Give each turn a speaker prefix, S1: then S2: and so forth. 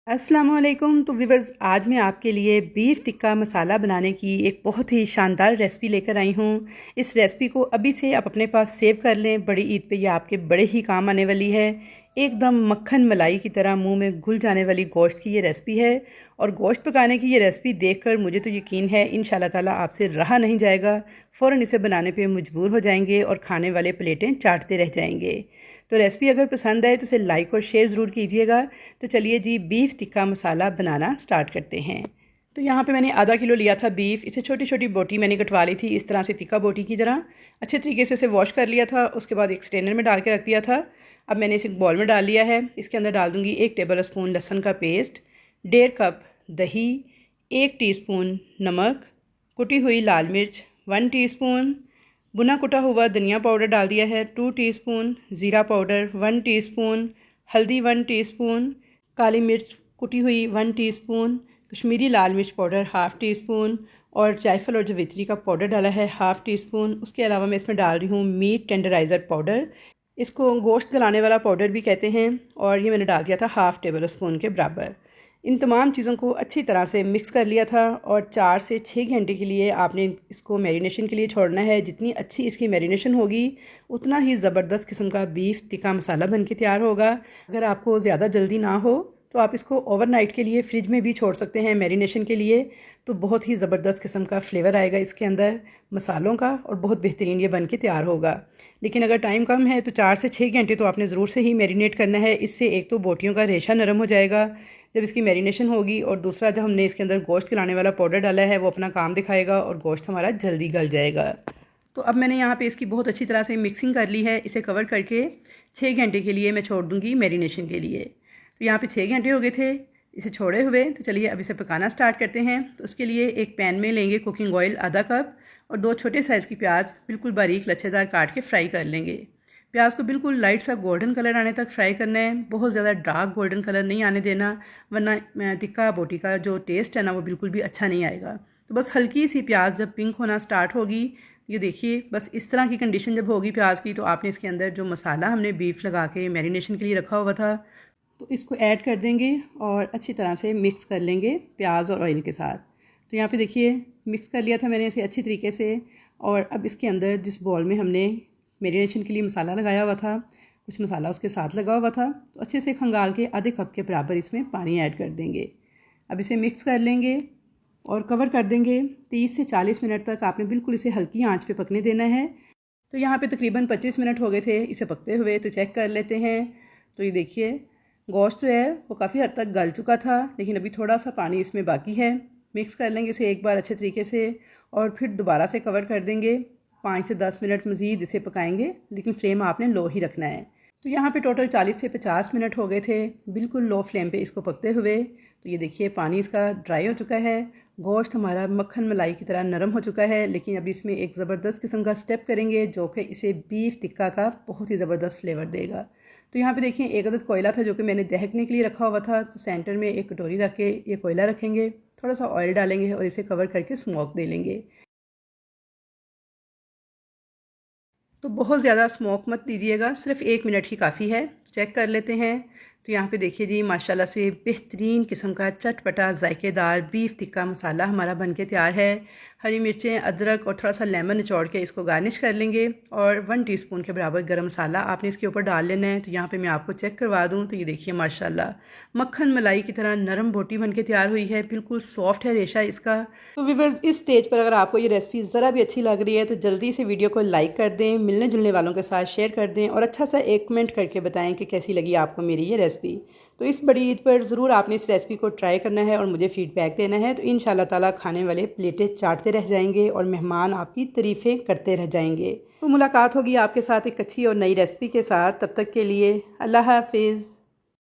S1: अस्सलामुअलैकुम। तो व्यूवर्स, आज मैं आपके लिए बीफ टिक्का मसाला बनाने की एक बहुत ही शानदार रेसिपी लेकर आई हूँ। इस रेसिपी को अभी से आप अपने पास सेव कर लें, बड़ी ईद पे ये आपके बड़े ही काम आने वाली है। एकदम मक्खन मलाई की तरह मुंह में घुल जाने वाली गोश्त की ये रेसिपी है। और गोश्त पकाने की ये रेसिपी देखकर मुझे तो यकीन है इंशाल्लाह ताला आपसे रहा नहीं जाएगा। फ़ौरन इसे बनाने पर मजबूर हो जाएंगे और खाने वाले प्लेटें चाटते रह जाएंगे। तो रेसिपी अगर पसंद आए तो इसे लाइक और शेयर ज़रूर कीजिएगा। तो चलिए जी, बीफ टिक्का मसाला बनाना स्टार्ट करते हैं। तो यहाँ पे मैंने आधा किलो लिया था बीफ। इसे छोटी छोटी बोटी मैंने कटवा ली थी, इस तरह से टिक्का बोटी की तरह। अच्छे तरीके से इसे वॉश कर लिया था, उसके बाद एक स्ट्रेनर में डाल के रख दिया था। अब मैंने इसे बॉल में डाल लिया है। इसके अंदर डाल दूँगी 1 टेबल स्पून लहसुन का पेस्ट, 1.5 कप दही, 1 टीस्पून नमक, कुटी हुई लाल मिर्च 1 टीस्पून, भुना कुटा हुआ धनिया पाउडर डाल दिया है 2 टीस्पून, ज़ीरा पाउडर 1 टीस्पून, हल्दी 1 टीस्पून, काली मिर्च कुटी हुई 1 टीस्पून, कश्मीरी लाल मिर्च पाउडर 1/2 टीस्पून और जायफल और जवित्री का पाउडर डाला है 1/2 टीस्पून। उसके अलावा मैं इसमें डाल रही हूँ मीट टेंडराइज़र पाउडर, इसको गोश्त गलाने वाला पाउडर भी कहते हैं, और ये मैंने डाल दिया था 1/2 टेबल स्पून के बराबर। इन तमाम चीज़ों को अच्छी तरह से मिक्स कर लिया था और 4 से 6 घंटे के लिए आपने इसको मैरिनेशन के लिए छोड़ना है। जितनी अच्छी इसकी मैरिनेशन होगी उतना ही ज़बरदस्त किस्म का बीफ टिक्का मसाला बन के तैयार होगा। अगर आपको ज़्यादा जल्दी ना हो तो आप इसको ओवरनाइट के लिए फ्रिज में भी छोड़ सकते हैं मैरिनेशन के लिए। तो बहुत ही ज़बरदस्त किस्म का फ्लेवर आएगा इसके अंदर मसालों का और बहुत बेहतरीन ये बन के तैयार होगा। लेकिन अगर टाइम कम है तो 4 से 6 घंटे तो आपने ज़रूर से ही मैरिनेट करना है। इससे एक तो बोटियों का रेशा नरम हो जाएगा जब इसकी मैरिनेशन होगी, और दूसरा जब हमने इसके अंदर गोश्त गलाने वाला पाउडर डाला है वो अपना काम दिखाएगा और गोश्त हमारा जल्दी गल जाएगा। तो अब मैंने यहाँ पे इसकी बहुत अच्छी तरह से मिक्सिंग कर ली है। इसे कवर करके 6 घंटे के लिए मैं छोड़ दूँगी मैरिनेशन के लिए। तो यहाँ पे 6 घंटे हो गए थे इसे छोड़े हुए। तो चलिए अब इसे पकाना स्टार्ट करते हैं। तो उसके लिए एक पैन में लेंगे कुकिंग ऑयल आधा कप और 2 छोटे साइज़ की प्याज बिल्कुल बारीक लच्छेदार काट के फ्राई कर लेंगे। प्याज को बिल्कुल लाइट सा गोल्डन कलर आने तक फ्राई करना है, बहुत ज़्यादा डार्क गोल्डन कलर नहीं आने देना, वरना टिक्का बोटी का जो टेस्ट है ना वो बिल्कुल भी अच्छा नहीं आएगा। तो बस हल्की सी प्याज जब पिंक होना स्टार्ट होगी, ये देखिए बस इस तरह की कंडीशन जब होगी प्याज की, तो आपने इसके अंदर जो मसाला हमने बीफ लगा के मैरिनेशन के लिए रखा हुआ था तो इसको ऐड कर देंगे और अच्छी तरह से मिक्स कर लेंगे प्याज और ऑयल के साथ। तो यहाँ पे देखिए मिक्स कर लिया था मैंने इसे अच्छी तरीके से। और अब इसके अंदर जिस बॉल में हमने मैरिनेशन के लिए मसाला लगाया हुआ था, कुछ मसाला उसके साथ लगा हुआ था, तो अच्छे से खंगाल के आधे कप के बराबर इसमें पानी ऐड कर देंगे। अब इसे मिक्स कर लेंगे और कवर कर देंगे। 30 से 40 मिनट तक आपने बिल्कुल इसे हल्की आंच पे पकने देना है। तो यहाँ पे तकरीबन 25 मिनट हो गए थे इसे पकते हुए। तो चेक कर लेते हैं। तो ये देखिए गोश्त जो है वो काफ़ी हद तक गल चुका था, लेकिन अभी थोड़ा सा पानी इसमें बाकी है। मिक्स कर लेंगे इसे एक बार अच्छे तरीके से और फिर दोबारा से कवर कर देंगे। 5 से 10 मिनट मज़ीद इसे पकाएंगे, लेकिन फ्लेम आपने लो ही रखना है। तो यहाँ पे टोटल 40 से 50 मिनट हो गए थे बिल्कुल लो फ्लेम पे इसको पकते हुए। तो ये देखिए पानी इसका ड्राई हो चुका है, गोश्त हमारा मक्खन मलाई की तरह नरम हो चुका है। लेकिन अभी इसमें एक ज़बरदस्त किस्म का स्टेप करेंगे जो कि इसे बीफ टिक्का का बहुत ही ज़बरदस्त फ्लेवर देगा। तो यहाँ पे देखिए एक अदद कोयला था जो कि मैंने दहकने के लिए रखा हुआ था। तो सेंटर में एक कटोरी रख के ये कोयला रखेंगे, थोड़ा सा ऑयल डालेंगे और इसे कवर करके स्मोक दे लेंगे। तो बहुत ज़्यादा स्मोक मत दीजिएगा, सिर्फ 1 मिनट ही काफ़ी है। चेक कर लेते हैं। तो यहाँ पे देखिए जी माशाल्लाह से बेहतरीन किस्म का चटपटा जायकेदार बीफ टिक्का मसाला हमारा बनके तैयार है। हरी मिर्चें, अदरक और थोड़ा सा लेमन निचोड़ के इसको गार्निश कर लेंगे और 1 टीस्पून के बराबर गरम मसाला आपने इसके ऊपर डाल लेना है। तो यहाँ पे मैं आपको चेक करवा दूँ तो ये देखिए माशाल्लाह मक्खन मलाई की तरह नरम बोटी बनके तैयार हुई है, बिल्कुल सॉफ्ट है रेशा इसका। तो व्यूअर्स, इस स्टेज पर अगर आपको ये रेसिपी ज़रा भी अच्छी लग रही है तो जल्दी से वीडियो को लाइक कर दें, मिलने जुलने वालों के साथ शेयर कर दें और अच्छा सा एक कमेंट करके बताएं कि कैसी लगी आपको मेरी ये रेसिपी। तो इस बड़ी ईद पर ज़रूर आपने इस रेसिपी को ट्राई करना है और मुझे फ़ीडबैक देना है। तो इंशाल्लाह ताला खाने वाले प्लेटें चाटते रह जाएंगे और मेहमान आपकी तारीफ़ें करते रह जाएंगे। तो मुलाकात होगी आपके साथ एक अच्छी और नई रेसिपी के साथ। तब तक के लिए अल्लाह हाफिज़।